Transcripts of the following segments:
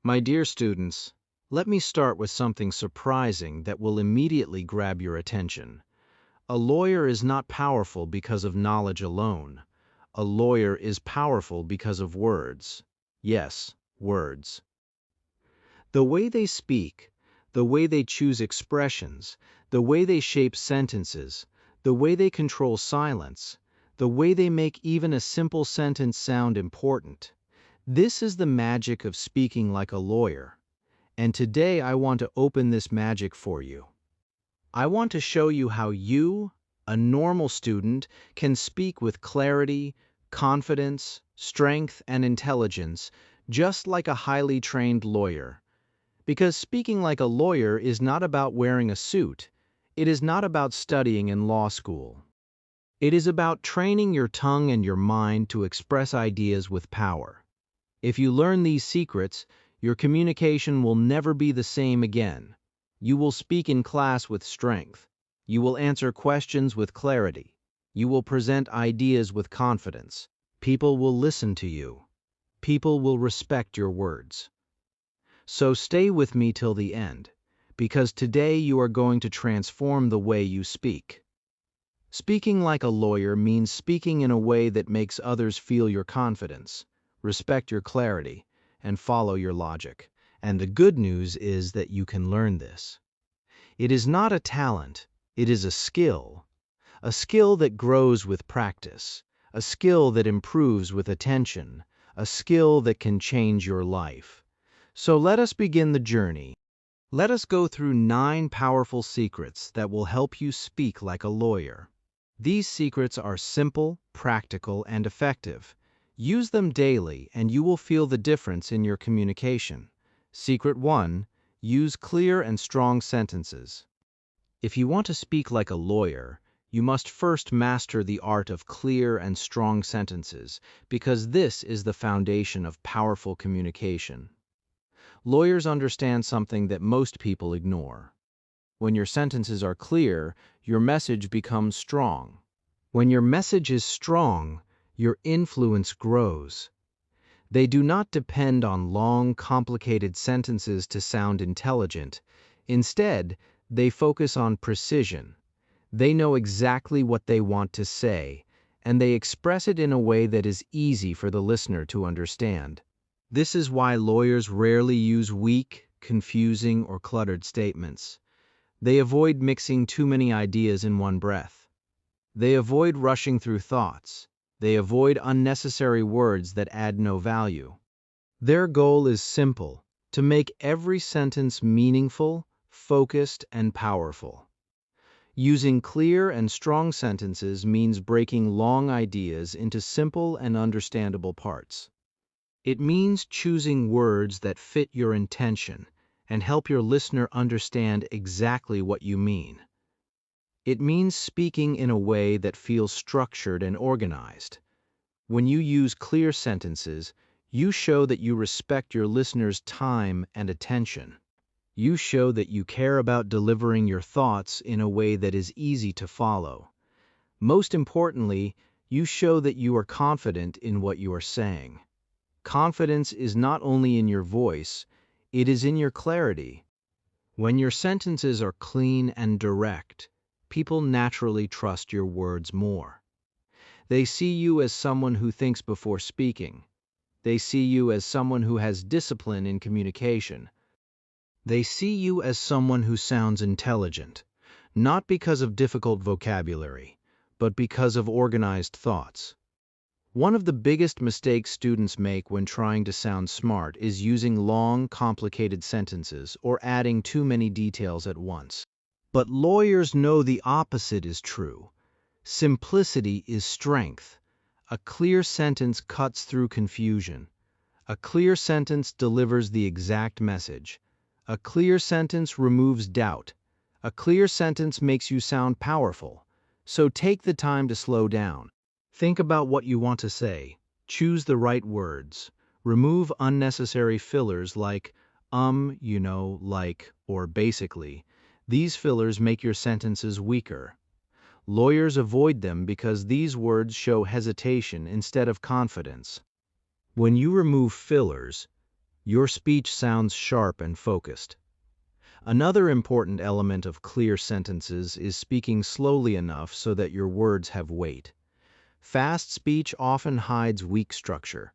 My dear students, let me start with something surprising that will immediately grab your attention. A lawyer is not powerful because of knowledge alone. A lawyer is powerful because of words. Yes, words. The way they speak, the way they choose expressions, the way they shape sentences, the way they control silence, the way they make even a simple sentence sound important. This is the magic of speaking like a lawyer. And today I want to open this magic for you. I want to show you how you, a normal student, can speak with clarity, confidence, strength, and intelligence, just like a highly trained lawyer. Because speaking like a lawyer is not about wearing a suit. It is not about studying in law school. It is about training your tongue and your mind to express ideas with power. If you learn these secrets, your communication will never be the same again. You will speak in class with strength. You will answer questions with clarity. You will present ideas with confidence. People will listen to you. People will respect your words. So stay with me till the end, because today you are going to transform the way you speak. Speaking like a lawyer means speaking in a way that makes others feel your confidence, respect your clarity, and follow your logic. And the good news is that you can learn this. It is not a talent, it is a skill that grows with practice, a skill that improves with attention, a skill that can change your life. So let us begin the journey. Let us go through 9 powerful secrets that will help you speak like a lawyer. These secrets are simple, practical, and effective. Use them daily and you will feel the difference in your communication. Secret 1. Use clear and strong sentences. If you want to speak like a lawyer, you must first master the art of clear and strong sentences, because this is the foundation of powerful communication. Lawyers understand something that most people ignore. When your sentences are clear, your message becomes strong. When your message is strong, your influence grows. They do not depend on long, complicated sentences to sound intelligent. Instead, they focus on precision. They know exactly what they want to say, and they express it in a way that is easy for the listener to understand. This is why lawyers rarely use weak, confusing, or cluttered statements. They avoid mixing too many ideas in one breath. They avoid rushing through thoughts. They avoid unnecessary words that add no value. Their goal is simple: to make every sentence meaningful, focused, and powerful. Using clear and strong sentences means breaking long ideas into simple and understandable parts. It means choosing words that fit your intention and help your listener understand exactly what you mean. It means speaking in a way that feels structured and organized. When you use clear sentences, you show that you respect your listener's time and attention. You show that you care about delivering your thoughts in a way that is easy to follow. Most importantly, you show that you are confident in what you are saying. Confidence is not only in your voice, it is in your clarity. When your sentences are clean and direct, people naturally trust your words more. They see you as someone who thinks before speaking. They see you as someone who has discipline in communication. They see you as someone who sounds intelligent, not because of difficult vocabulary, but because of organized thoughts. One of the biggest mistakes students make when trying to sound smart is using long, complicated sentences or adding too many details at once. But lawyers know the opposite is true. Simplicity is strength. A clear sentence cuts through confusion. A clear sentence delivers the exact message. A clear sentence removes doubt. A clear sentence makes you sound powerful. So take the time to slow down. Think about what you want to say. Choose the right words. Remove unnecessary fillers like like, or basically. These fillers make your sentences weaker. Lawyers avoid them because these words show hesitation instead of confidence. When you remove fillers, Your speech sounds sharp and focused. Another important element of clear sentences is speaking slowly enough so that your words have weight. Fast speech often hides weak structure.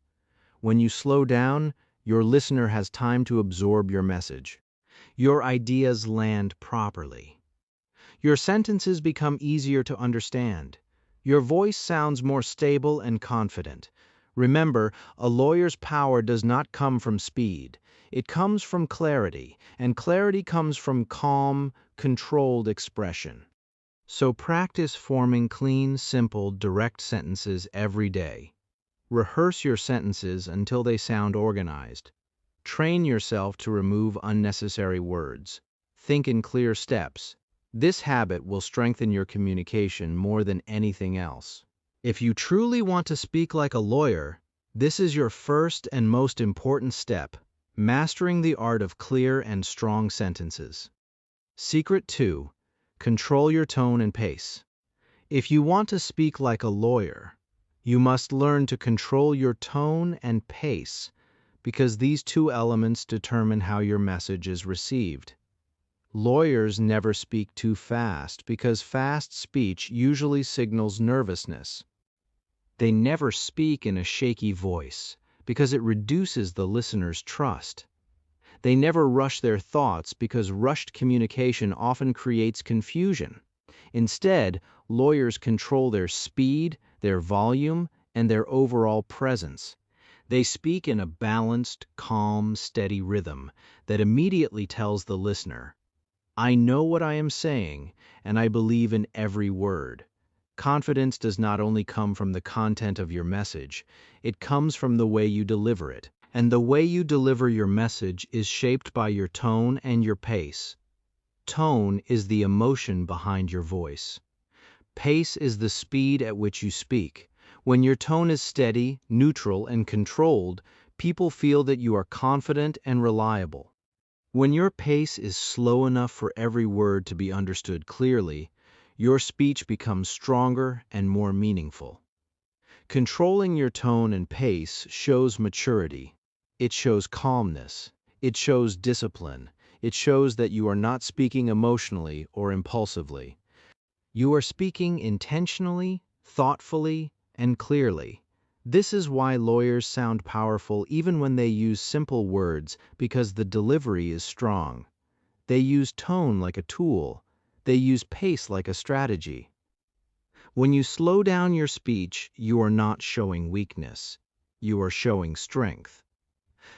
When you slow down, your listener has time to absorb your message. Your ideas land properly. Your sentences become easier to understand. Your voice sounds more stable and confident. Remember, a lawyer's power does not come from speed. It comes from clarity, and clarity comes from calm, controlled expression. So practice forming clean, simple, direct sentences every day. Rehearse your sentences until they sound organized. Train yourself to remove unnecessary words. Think in clear steps. This habit will strengthen your communication more than anything else. If you truly want to speak like a lawyer, this is your first and most important step, mastering the art of clear and strong sentences. Secret 2. Control your tone and pace. If you want to speak like a lawyer, you must learn to control your tone and pace, because these two elements determine how your message is received. Lawyers never speak too fast because fast speech usually signals nervousness. They never speak in a shaky voice because it reduces the listener's trust. They never rush their thoughts because rushed communication often creates confusion. Instead, lawyers control their speed, their volume, and their overall presence. They speak in a balanced, calm, steady rhythm that immediately tells the listener, "I know what I am saying, and I believe in every word." Confidence does not only come from the content of your message, it comes from the way you deliver it. And the way you deliver your message is shaped by your tone and your pace. Tone is the emotion behind your voice. Pace is the speed at which you speak. When your tone is steady, neutral, and controlled, people feel that you are confident and reliable. When your pace is slow enough for every word to be understood clearly, your speech becomes stronger and more meaningful. Controlling your tone and pace shows maturity. It shows calmness. It shows discipline. It shows that you are not speaking emotionally or impulsively. You are speaking intentionally, thoughtfully, and clearly. This is why lawyers sound powerful even when they use simple words, because the delivery is strong. They use tone like a tool. They use pace like a strategy. When you slow down your speech, you are not showing weakness. You are showing strength.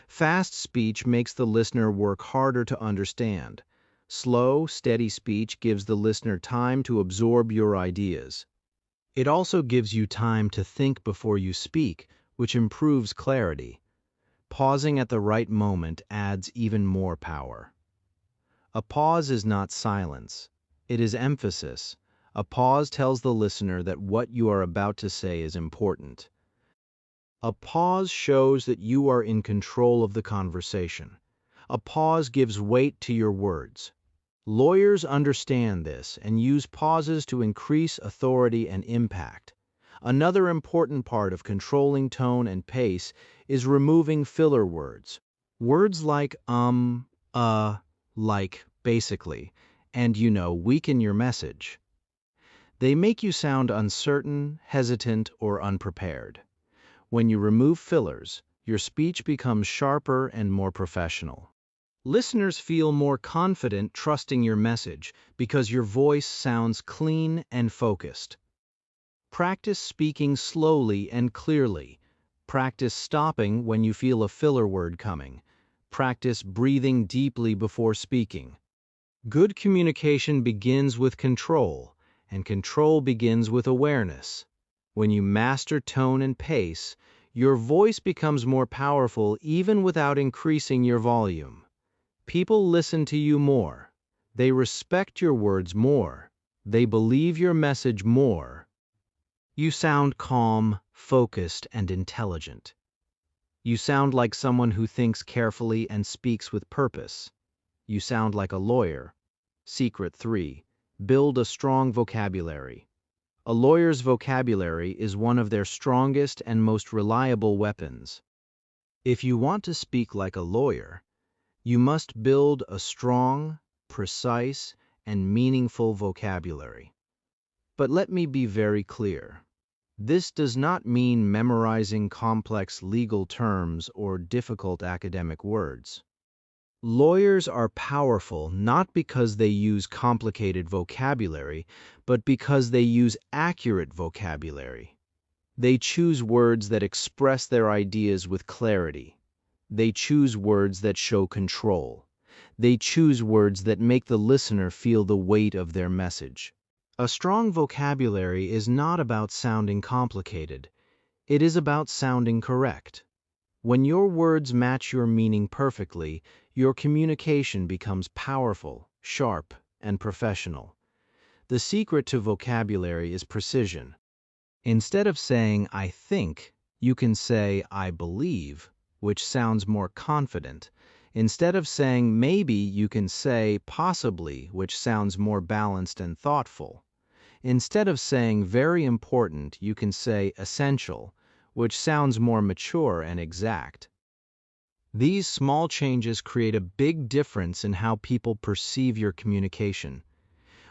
Fast speech makes the listener work harder to understand. Slow, steady speech gives the listener time to absorb your ideas. It also gives you time to think before you speak, which improves clarity. Pausing at the right moment adds even more power. A pause is not silence. It is emphasis. A pause tells the listener that what you are about to say is important. A pause shows that you are in control of the conversation. A pause gives weight to your words. Lawyers understand this and use pauses to increase authority and impact. Another important part of controlling tone and pace is removing filler words. Words like like, basically, and weaken your message. They make you sound uncertain, hesitant, or unprepared. When you remove fillers, your speech becomes sharper and more professional. Listeners feel more confident trusting your message because your voice sounds clean and focused. Practice speaking slowly and clearly. Practice stopping when you feel a filler word coming. Practice breathing deeply before speaking. Good communication begins with control, and control begins with awareness. When you master tone and pace, your voice becomes more powerful even without increasing your volume. People listen to you more. They respect your words more. They believe your message more. You sound calm, focused, and intelligent. You sound like someone who thinks carefully and speaks with purpose. You sound like a lawyer. Secret 3. Build a strong vocabulary. A lawyer's vocabulary is one of their strongest and most reliable weapons. If you want to speak like a lawyer, you must build a strong, precise, and meaningful vocabulary. But let me be very clear. This does not mean memorizing complex legal terms or difficult academic words. Lawyers are powerful not because they use complicated vocabulary, but because they use accurate vocabulary. They choose words that express their ideas with clarity. They choose words that show control. They choose words that make the listener feel the weight of their message. A strong vocabulary is not about sounding complicated. It is about sounding correct. When your words match your meaning perfectly, your communication becomes powerful, sharp, and professional. The secret to vocabulary is precision. Instead of saying, "I think," you can say, "I believe," which sounds more confident. Instead of saying, "maybe," you can say, "possibly," which sounds more balanced and thoughtful. Instead of saying, "very important," you can say, "essential," which sounds more mature and exact. These small changes create a big difference in how people perceive your communication.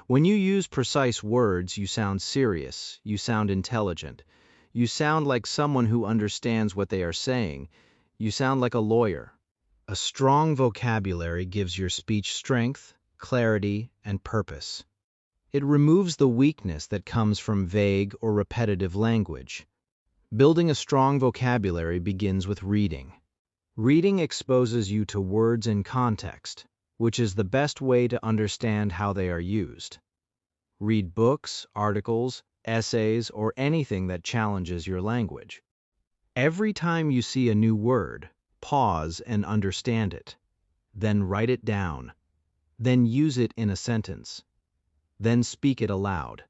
When you use precise words, you sound serious, you sound intelligent, you sound like someone who understands what they are saying, you sound like a lawyer. A strong vocabulary gives your speech strength, clarity, and purpose. It removes the weakness that comes from vague or repetitive language. Building a strong vocabulary begins with reading. Reading exposes you to words in context, which is the best way to understand how they are used. Read books, articles, essays, or anything that challenges your language. Every time you see a new word, pause and understand it. Then write it down. Then use it in a sentence. Then speak it aloud.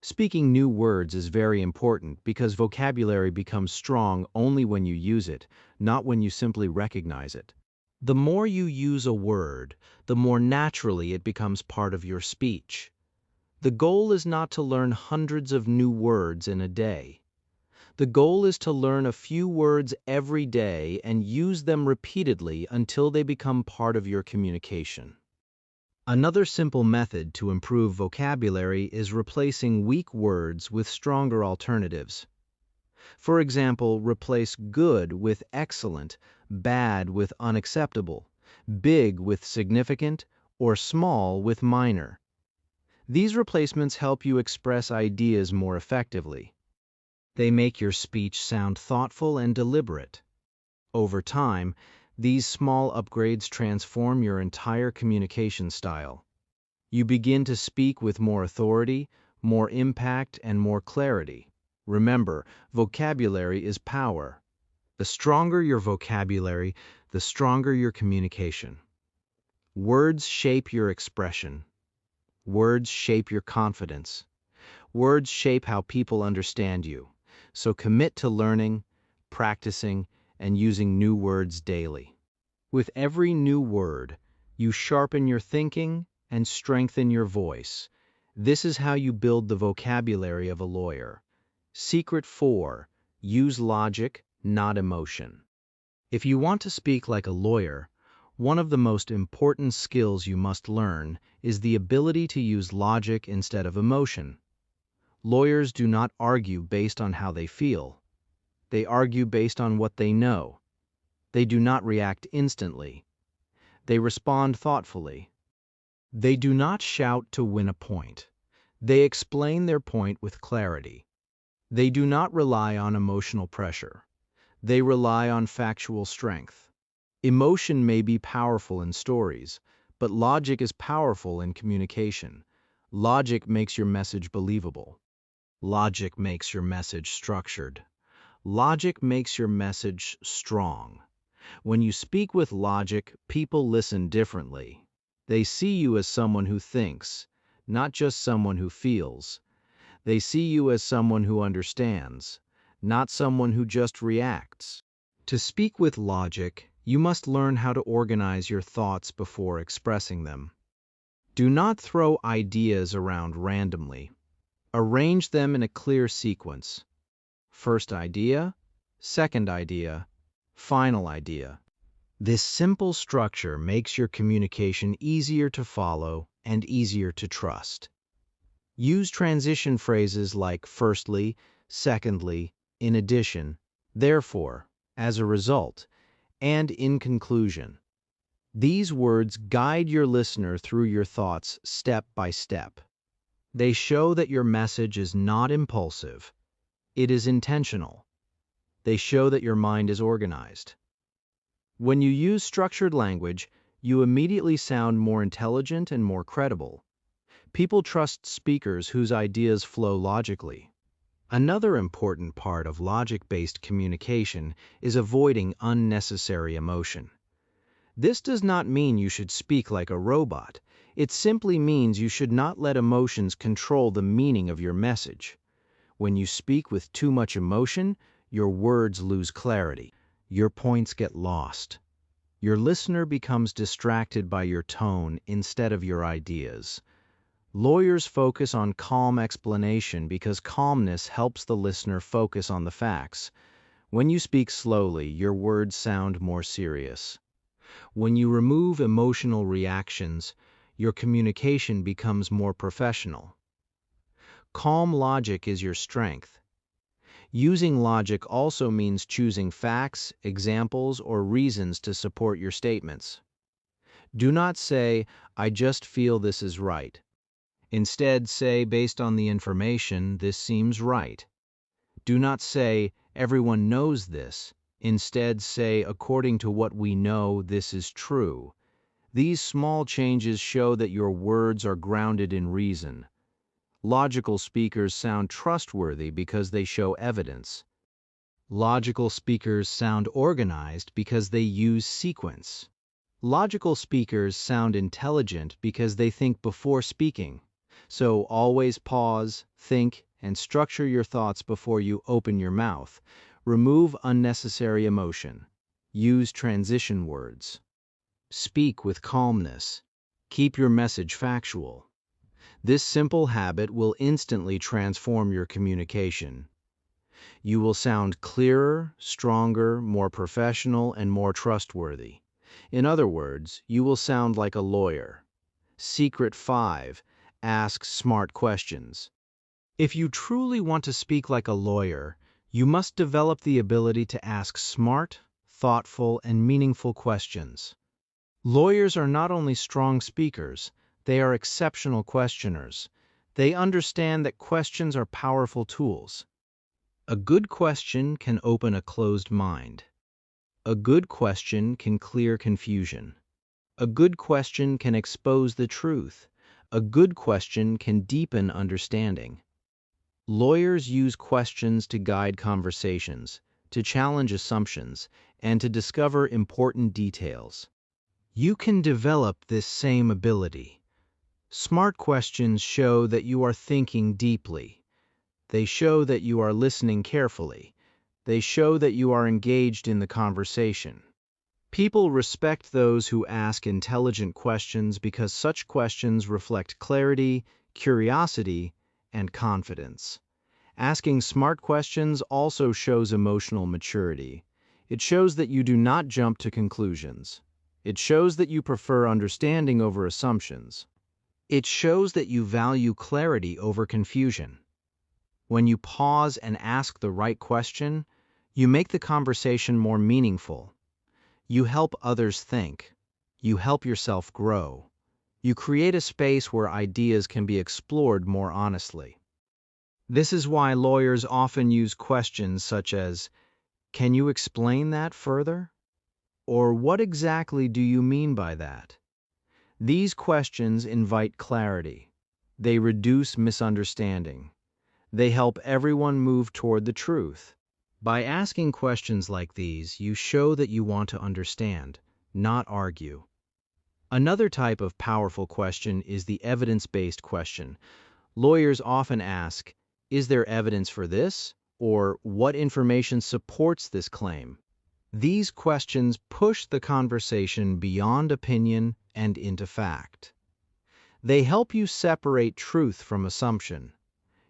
Speaking new words is very important because vocabulary becomes strong only when you use it, not when you simply recognize it. The more you use a word, the more naturally it becomes part of your speech. The goal is not to learn hundreds of new words in a day. The goal is to learn a few words every day and use them repeatedly until they become part of your communication. Another simple method to improve vocabulary is replacing weak words with stronger alternatives. For example, replace good with excellent, bad with unacceptable, big with significant, or small with minor. These replacements help you express ideas more effectively. They make your speech sound thoughtful and deliberate. Over time, these small upgrades transform your entire communication style. You begin to speak with more authority, more impact, and more clarity. Remember, vocabulary is power. The stronger your vocabulary, the stronger your communication. Words shape your expression. Words shape your confidence. Words shape how people understand you. So commit to learning, practicing, and using new words daily. With every new word, you sharpen your thinking and strengthen your voice. This is how you build the vocabulary of a lawyer. Secret 4: use logic, not emotion. If you want to speak like a lawyer, one of the most important skills you must learn is the ability to use logic instead of emotion. Lawyers do not argue based on how they feel. They argue based on what they know. They do not react instantly. They respond thoughtfully. They do not shout to win a point. They explain their point with clarity. They do not rely on emotional pressure. They rely on factual strength. Emotion may be powerful in stories, but logic is powerful in communication. Logic makes your message believable. Logic makes your message structured. Logic makes your message strong. When you speak with logic, people listen differently. They see you as someone who thinks, not just someone who feels. They see you as someone who understands, not someone who just reacts. To speak with logic, you must learn how to organize your thoughts before expressing them. Do not throw ideas around randomly. Arrange them in a clear sequence. First idea, second idea, Final idea. This simple structure makes your communication easier to follow and easier to trust. Use transition phrases like firstly, secondly, in addition, therefore, as a result, and in conclusion. These words guide your listener through your thoughts step by step. They show that your message is not impulsive, it is intentional. They show that your mind is organized. When you use structured language, you immediately sound more intelligent and more credible. People trust speakers whose ideas flow logically. Another important part of logic-based communication is avoiding unnecessary emotion. This does not mean you should speak like a robot. It simply means you should not let emotions control the meaning of your message. When you speak with too much emotion, your words lose clarity. Your points get lost. Your listener becomes distracted by your tone instead of your ideas. Lawyers focus on calm explanation because calmness helps the listener focus on the facts. When you speak slowly, your words sound more serious. When you remove emotional reactions, your communication becomes more professional. Calm logic is your strength. Using logic also means choosing facts, examples, or reasons to support your statements. Do not say, "I just feel this is right." Instead, say, "Based on the information, this seems right." Do not say, "Everyone knows this." Instead, say, "According to what we know, this is true." These small changes show that your words are grounded in reason. Logical speakers sound trustworthy because they show evidence. Logical speakers sound organized because they use sequence. Logical speakers sound intelligent because they think before speaking. So always pause, think, and structure your thoughts before you open your mouth. Remove unnecessary emotion. Use transition words. Speak with calmness. Keep your message factual. This simple habit will instantly transform your communication. You will sound clearer, stronger, more professional, and more trustworthy. In other words, you will sound like a lawyer. Secret 5. Ask smart questions. If you truly want to speak like a lawyer, you must develop the ability to ask smart, thoughtful, and meaningful questions. Lawyers are not only strong speakers, they are exceptional questioners. They understand that questions are powerful tools. A good question can open a closed mind. A good question can clear confusion. A good question can expose the truth. A good question can deepen understanding. Lawyers use questions to guide conversations, to challenge assumptions, and to discover important details. You can develop this same ability. Smart questions show that you are thinking deeply. They show that you are listening carefully. They show that you are engaged in the conversation. People respect those who ask intelligent questions because such questions reflect clarity, curiosity, and confidence. Asking smart questions also shows emotional maturity. It shows that you do not jump to conclusions. It shows that you prefer understanding over assumptions. It shows that you value clarity over confusion. When you pause and ask the right question, you make the conversation more meaningful. You help others think. You help yourself grow. You create a space where ideas can be explored more honestly. This is why lawyers often use questions such as, "Can you explain that further?" Or "What exactly do you mean by that?" These questions invite clarity. They reduce misunderstanding. They help everyone move toward the truth. By asking questions like these, you show that you want to understand, not argue. Another type of powerful question is the evidence-based question. Lawyers often ask, "Is there evidence for this?" or "What information supports this claim?" These questions push the conversation beyond opinion and into fact. They help you separate truth from assumption.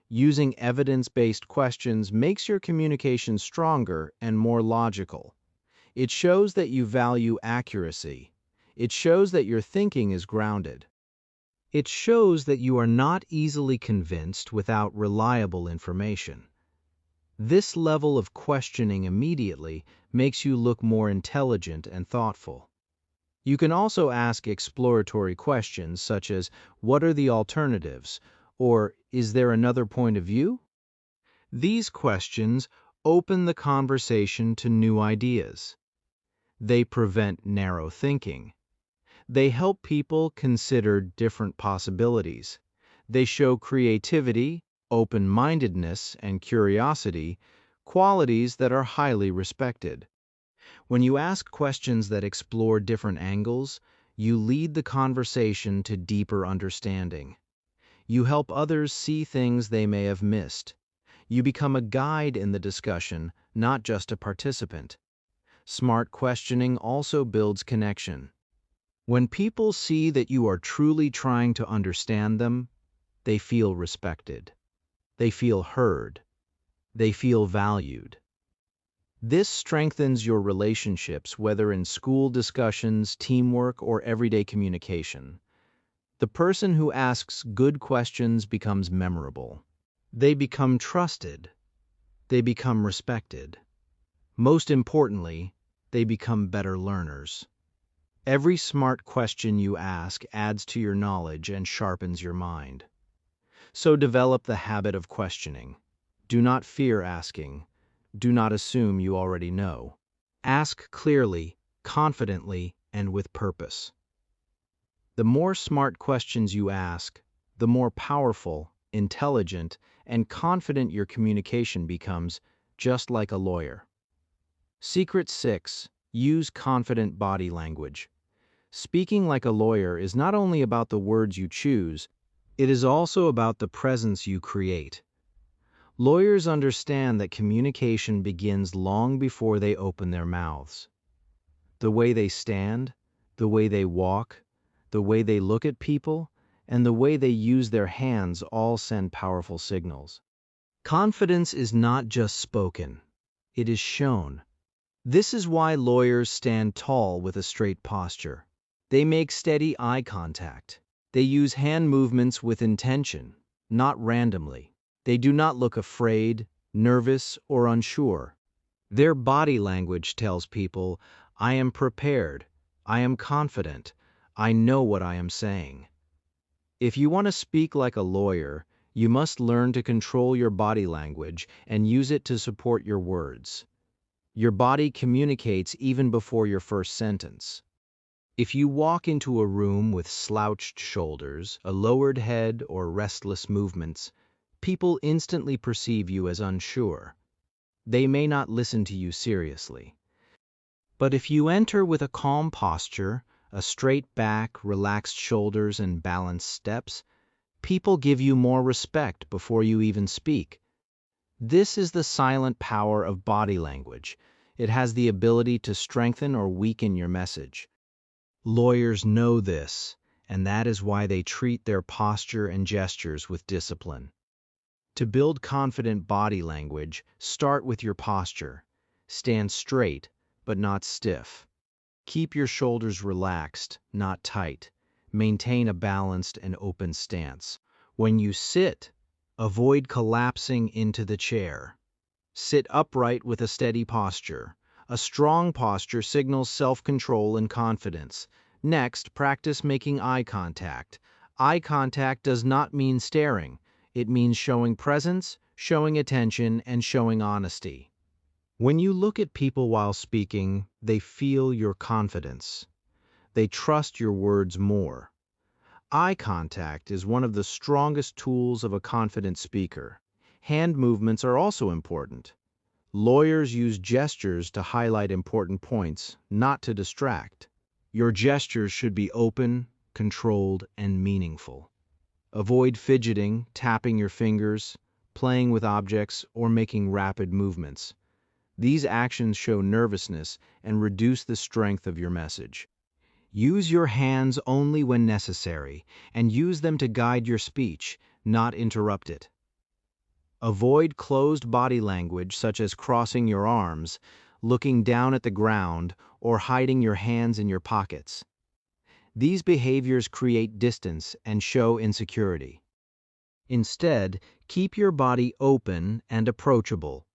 Using evidence-based questions makes your communication stronger and more logical. It shows that you value accuracy. It shows that your thinking is grounded. It shows that you are not easily convinced without reliable information. This level of questioning immediately makes you look more intelligent and thoughtful. You can also ask exploratory questions such as, "What are the alternatives?" or "Is there another point of view?" These questions open the conversation to new ideas. They prevent narrow thinking. They help people consider different possibilities. They show creativity, open-mindedness, and curiosity, qualities that are highly respected. When you ask questions that explore different angles, you lead the conversation to deeper understanding. You help others see things they may have missed. You become a guide in the discussion, not just a participant. Smart questioning also builds connection. When people see that you are truly trying to understand them, they feel respected. They feel heard. They feel valued. This strengthens your relationships, whether in school discussions, teamwork, or everyday communication. The person who asks good questions becomes memorable. They become trusted. They become respected. Most importantly, they become better learners. Every smart question you ask adds to your knowledge and sharpens your mind. So develop the habit of questioning. Do not fear asking. Do not assume you already know. Ask clearly, confidently, and with purpose. The more smart questions you ask, the more powerful, intelligent, and confident your communication becomes, just like a lawyer. Secret 6. Use confident body language. Speaking like a lawyer is not only about the words you choose, it is also about the presence you create. Lawyers understand that communication begins long before they open their mouths. The way they stand, the way they walk, the way they look at people, and the way they use their hands all send powerful signals. Confidence is not just spoken, it is shown. This is why lawyers stand tall with a straight posture. They make steady eye contact. They use hand movements with intention, not randomly. They do not look afraid, nervous, or unsure. Their body language tells people, "I am prepared, I am confident, I know what I am saying." If you want to speak like a lawyer, you must learn to control your body language and use it to support your words. Your body communicates even before your first sentence. If you walk into a room with slouched shoulders, a lowered head, or restless movements, people instantly perceive you as unsure. They may not listen to you seriously. But if you enter with a calm posture, a straight back, relaxed shoulders, and balanced steps, people give you more respect before you even speak. This is the silent power of body language. It has the ability to strengthen or weaken your message. Lawyers know this, and that is why they treat their posture and gestures with discipline. To build confident body language, start with your posture. Stand straight, but not stiff. Keep your shoulders relaxed, not tight. Maintain a balanced and open stance. When you sit, avoid collapsing into the chair. Sit upright with a steady posture. A strong posture signals self-control and confidence. Next, practice making eye contact. Eye contact does not mean staring. It means showing presence, showing attention, and showing honesty. When you look at people while speaking, they feel your confidence. They trust your words more. Eye contact is one of the strongest tools of a confident speaker. Hand movements are also important. Lawyers use gestures to highlight important points, not to distract. Your gestures should be open, controlled, and meaningful. Avoid fidgeting, tapping your fingers, playing with objects, or making rapid movements. These actions show nervousness and reduce the strength of your message. Use your hands only when necessary, and use them to guide your speech, not interrupt it. Avoid closed body language such as crossing your arms. looking down at the ground, or hiding your hands in your pockets. These behaviors create distance and show insecurity. Instead, keep your body open and approachable.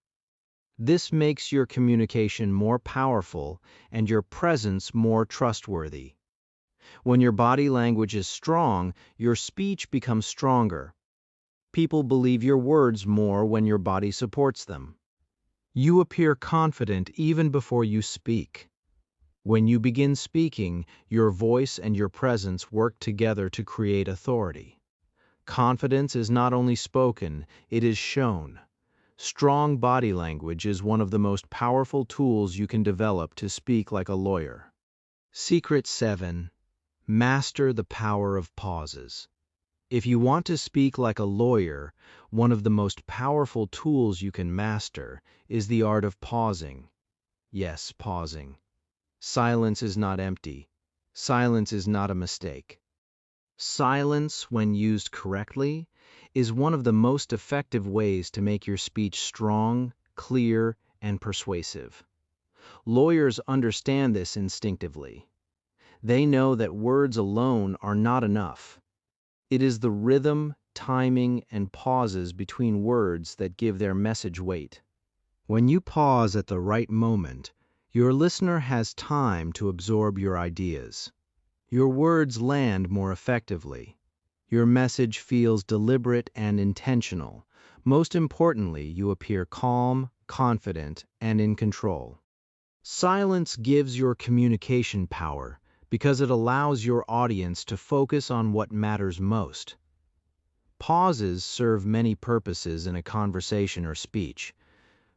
This makes your communication more powerful and your presence more trustworthy. When your body language is strong, your speech becomes stronger. People believe your words more when your body supports them. You appear confident even before you speak. When you begin speaking, your voice and your presence work together to create authority. Confidence is not only spoken, it is shown. Strong body language is one of the most powerful tools you can develop to speak like a lawyer. Secret 7. Master the power of pauses. If you want to speak like a lawyer, one of the most powerful tools you can master is the art of pausing. Yes, pausing. Silence is not empty. Silence is not a mistake. Silence, when used correctly, is one of the most effective ways to make your speech strong, clear, and persuasive. Lawyers understand this instinctively. They know that words alone are not enough. It is the rhythm, timing, and pauses between words that give their message weight. When you pause at the right moment, your listener has time to absorb your ideas. Your words land more effectively. Your message feels deliberate and intentional. Most importantly, you appear calm, confident, and in control. Silence gives your communication power because it allows your audience to focus on what matters most. Pauses serve many purposes in a conversation or speech.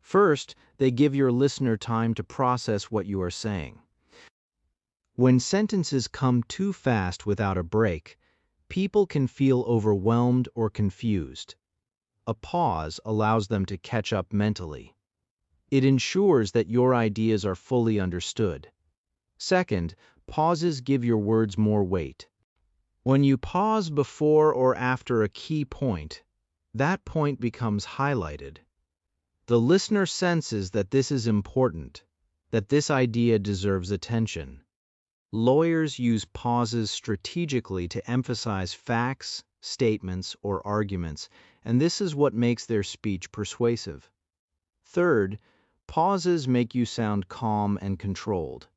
First, they give your listener time to process what you are saying. When sentences come too fast without a break, people can feel overwhelmed or confused. A pause allows them to catch up mentally. It ensures that your ideas are fully understood. Second, pauses give your words more weight. When you pause before or after a key point, that point becomes highlighted. The listener senses that this is important, that this idea deserves attention. Lawyers use pauses strategically to emphasize facts, statements, or arguments, and this is what makes their speech persuasive. Third, pauses make you sound calm and controlled.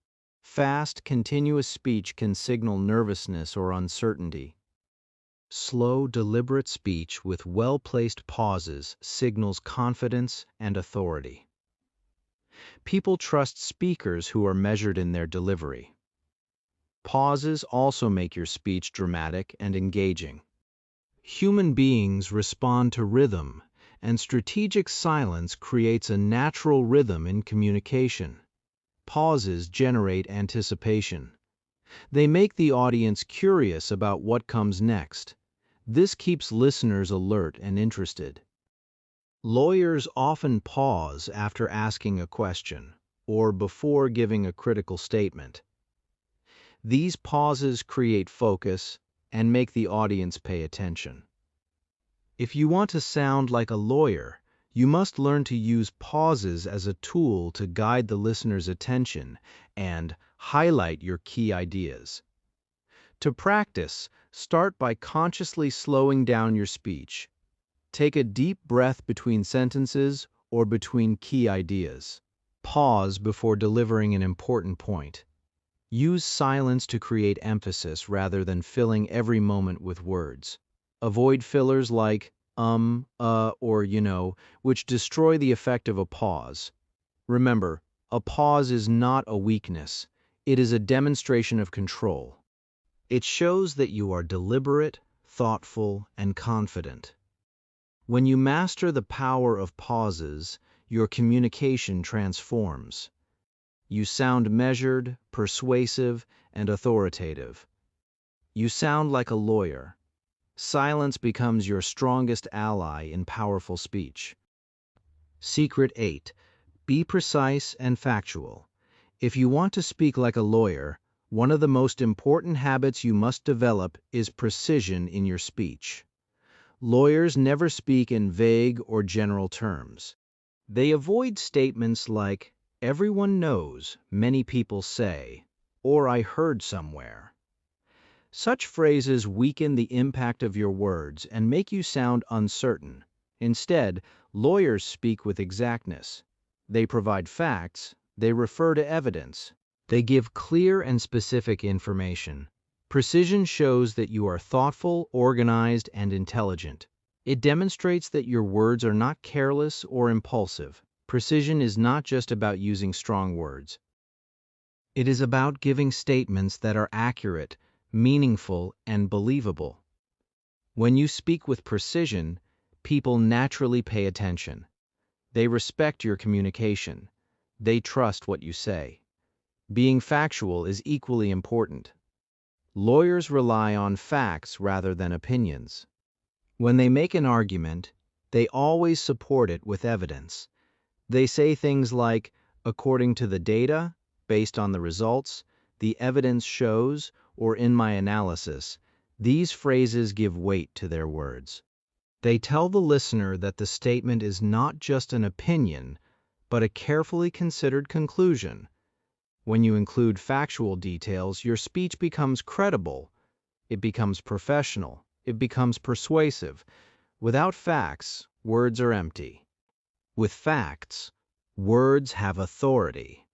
Fast, continuous speech can signal nervousness or uncertainty. Slow, deliberate speech with well-placed pauses signals confidence and authority. People trust speakers who are measured in their delivery. Pauses also make your speech dramatic and engaging. Human beings respond to rhythm, and strategic silence creates a natural rhythm in communication. Pauses generate anticipation. They make the audience curious about what comes next. This keeps listeners alert and interested. Lawyers often pause after asking a question or before giving a critical statement. These pauses create focus and make the audience pay attention. If you want to sound like a lawyer, you must learn to use pauses as a tool to guide the listener's attention and highlight your key ideas. To practice, start by consciously slowing down your speech. Take a deep breath between sentences or between key ideas. Pause before delivering an important point. Use silence to create emphasis rather than filling every moment with words. Avoid fillers like or which destroy the effect of a pause. Remember, a pause is not a weakness. It is a demonstration of control. It shows that you are deliberate, thoughtful, and confident. When you master the power of pauses, your communication transforms. You sound measured, persuasive, and authoritative. You sound like a lawyer. Silence becomes your strongest ally in powerful speech. Secret 8. Be precise and factual. If you want to speak like a lawyer, one of the most important habits you must develop is precision in your speech. Lawyers never speak in vague or general terms. They avoid statements like, Everyone knows, many people say, or I heard somewhere. Such phrases weaken the impact of your words and make you sound uncertain. Instead, lawyers speak with exactness. They provide facts, they refer to evidence, they give clear and specific information. Precision shows that you are thoughtful, organized, and intelligent. It demonstrates that your words are not careless or impulsive. Precision is not just about using strong words. It is about giving statements that are accurate, meaningful, and believable. When you speak with precision, people naturally pay attention. They respect your communication. They trust what you say. Being factual is equally important. Lawyers rely on facts rather than opinions. When they make an argument, they always support it with evidence. They say things like, according to the data, based on the results, the evidence shows, or in my analysis. These phrases give weight to their words. They tell the listener that the statement is not just an opinion, but a carefully considered conclusion. When you include factual details, your speech becomes credible. It becomes professional. It becomes persuasive. Without facts, words are empty. With facts, words have authority.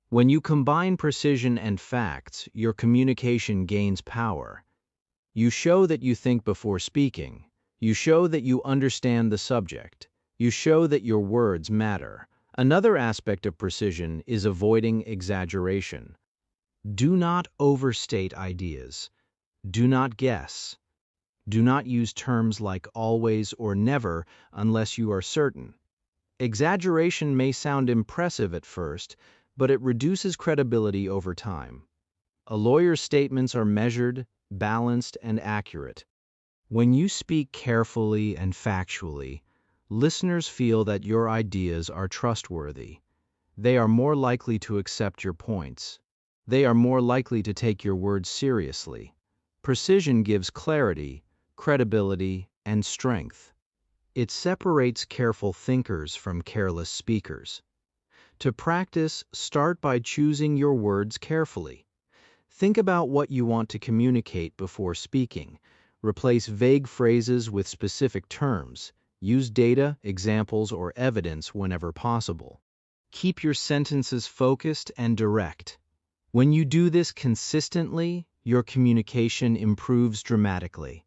When you combine precision and facts, your communication gains power. You show that you think before speaking. You show that you understand the subject. You show that your words matter. Another aspect of precision is avoiding exaggeration. Do not overstate ideas. Do not guess. Do not use terms like always or never unless you are certain. Exaggeration may sound impressive at first, but it reduces credibility over time. A lawyer's statements are measured, balanced, and accurate. When you speak carefully and factually, listeners feel that your ideas are trustworthy. They are more likely to accept your points. They are more likely to take your words seriously. Precision gives clarity, credibility, and strength. It separates careful thinkers from careless speakers. To practice, start by choosing your words carefully. Think about what you want to communicate before speaking. Replace vague phrases with specific terms. Use data, examples, or evidence whenever possible. Keep your sentences focused and direct. When you do this consistently, your communication improves dramatically.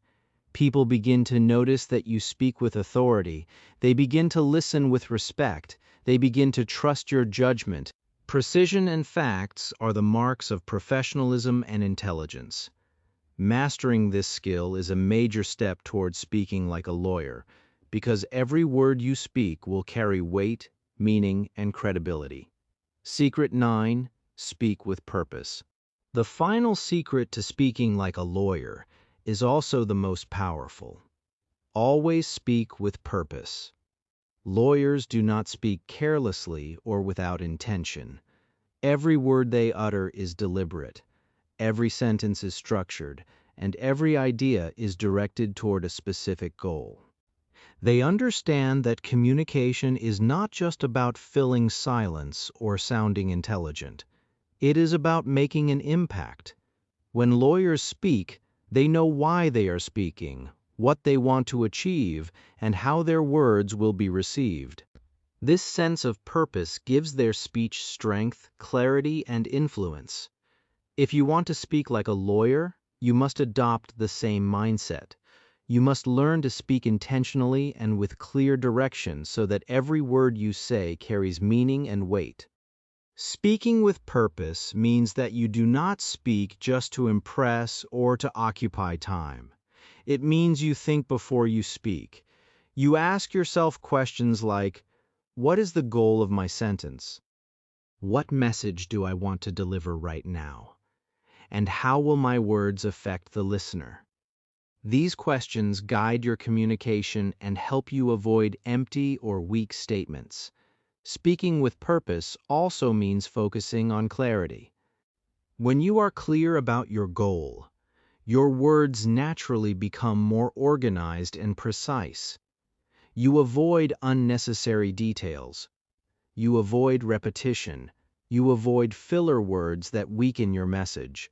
People begin to notice that you speak with authority. They begin to listen with respect. They begin to trust your judgment. Precision and facts are the marks of professionalism and intelligence. Mastering this skill is a major step towards speaking like a lawyer, because every word you speak will carry weight, meaning, and credibility. Secret 9. Speak with purpose. The final secret to speaking like a lawyer is also the most powerful. Always speak with purpose. Lawyers do not speak carelessly or without intention. Every word they utter is deliberate. Every sentence is structured, and every idea is directed toward a specific goal. They understand that communication is not just about filling silence or sounding intelligent. It is about making an impact. When lawyers speak, they know why they are speaking, what they want to achieve, and how their words will be received. This sense of purpose gives their speech strength, clarity, and influence. If you want to speak like a lawyer, you must adopt the same mindset. You must learn to speak intentionally and with clear direction so that every word you say carries meaning and weight. Speaking with purpose means that you do not speak just to impress or to occupy time. It means you think before you speak. You ask yourself questions like, what is the goal of my sentence? What message do I want to deliver right now? And how will my words affect the listener? These questions guide your communication and help you avoid empty or weak statements. Speaking with purpose also means focusing on clarity. When you are clear about your goal, your words naturally become more organized and precise. You avoid unnecessary details. You avoid repetition. You avoid filler words that weaken your message.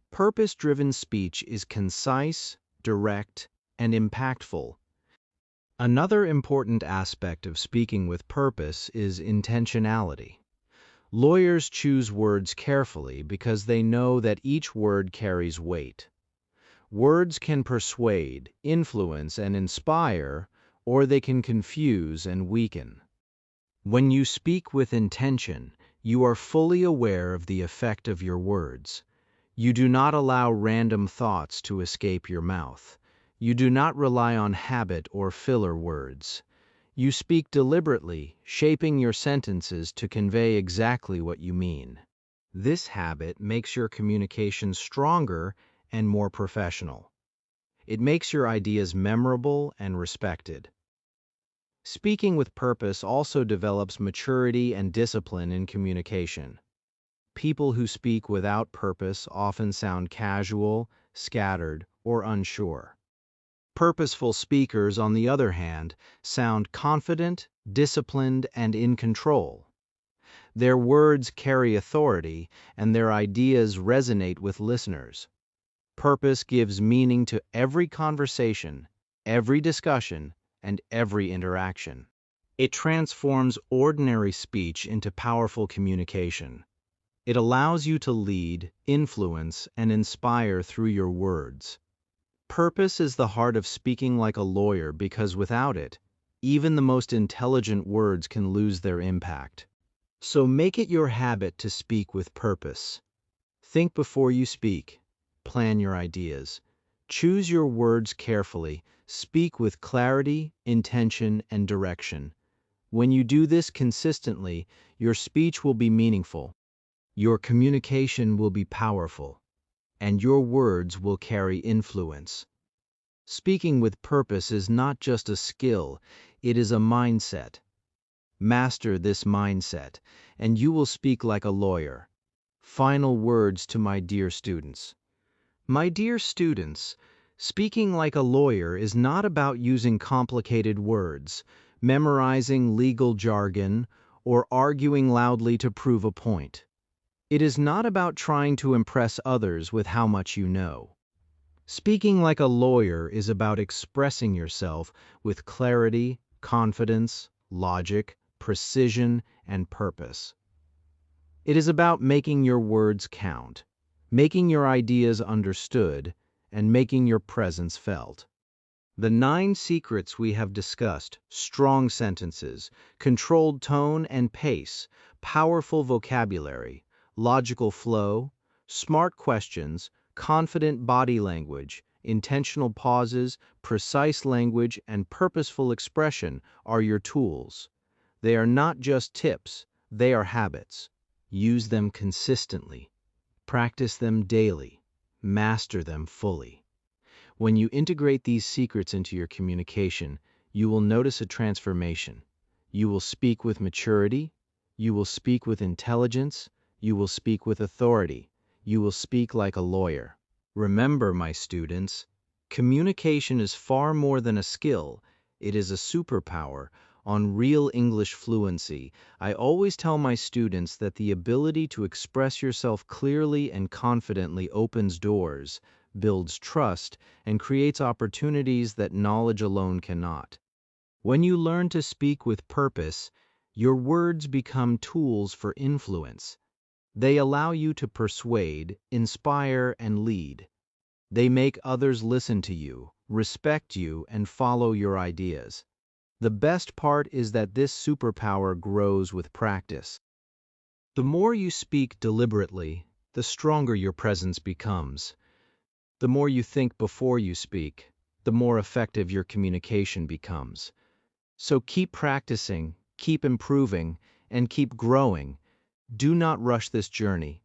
Purpose-driven speech is concise, direct, and impactful. Another important aspect of speaking with purpose is intentionality. Lawyers choose words carefully because they know that each word carries weight. Words can persuade, influence, and inspire, or they can confuse and weaken. When you speak with intention, you are fully aware of the effect of your words. You do not allow random thoughts to escape your mouth. You do not rely on habit or filler words. You speak deliberately, shaping your sentences to convey exactly what you mean. This habit makes your communication stronger and more professional. It makes your ideas memorable and respected. Speaking with purpose also develops maturity and discipline in communication. People who speak without purpose often sound casual, scattered, or unsure. Purposeful speakers, on the other hand, sound confident, disciplined, and in control. Their words carry authority, and their ideas resonate with listeners. Purpose gives meaning to every conversation, every discussion, and every interaction. It transforms ordinary speech into powerful communication. It allows you to lead, influence, and inspire through your words. Purpose is the heart of speaking like a lawyer because without it, even the most intelligent words can lose their impact. So make it your habit to speak with purpose. Think before you speak. Plan your ideas. Choose your words carefully. Speak with clarity, intention, and direction. When you do this consistently, your speech will be meaningful. Your communication will be powerful, and your words will carry influence. Speaking with purpose is not just a skill, it is a mindset. Master this mindset, and you will speak like a lawyer. Final words to my dear students. My dear students, speaking like a lawyer is not about using complicated words, memorizing legal jargon, or arguing loudly to prove a point. It is not about trying to impress others with how much you know. Speaking like a lawyer is about expressing yourself with clarity, confidence, logic, precision, and purpose. It is about making your words count, making your ideas understood, and making your presence felt. The 9 secrets we have discussed: strong sentences, controlled tone and pace, powerful vocabulary, logical flow, smart questions, confident body language, intentional pauses, precise language, and purposeful expression are your tools. They are not just tips, they are habits. Use them consistently. Practice them daily. Master them fully. When you integrate these secrets into your communication, you will notice a transformation. You will speak with maturity. You will speak with intelligence. You will speak with authority. You will speak like a lawyer. Remember, my students, communication is far more than a skill. It is a superpower. On Real English Fluency, I always tell my students that the ability to express yourself clearly and confidently opens doors, builds trust, and creates opportunities that knowledge alone cannot. When you learn to speak with purpose, your words become tools for influence. They allow you to persuade, inspire, and lead. They make others listen to you, respect you, and follow your ideas. The best part is that this superpower grows with practice. The more you speak deliberately, the stronger your presence becomes. The more you think before you speak, the more effective your communication becomes. So keep practicing, keep improving, and keep growing. Do not rush this journey.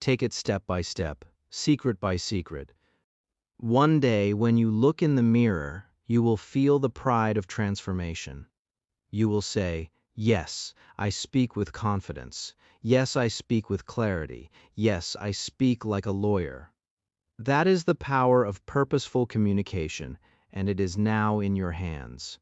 Take it step by step, secret by secret. One day, when you look in the mirror, you will feel the pride of transformation. You will say, "Yes, I speak with confidence. Yes, I speak with clarity. Yes, I speak like a lawyer." That is the power of purposeful communication, and it is now in your hands.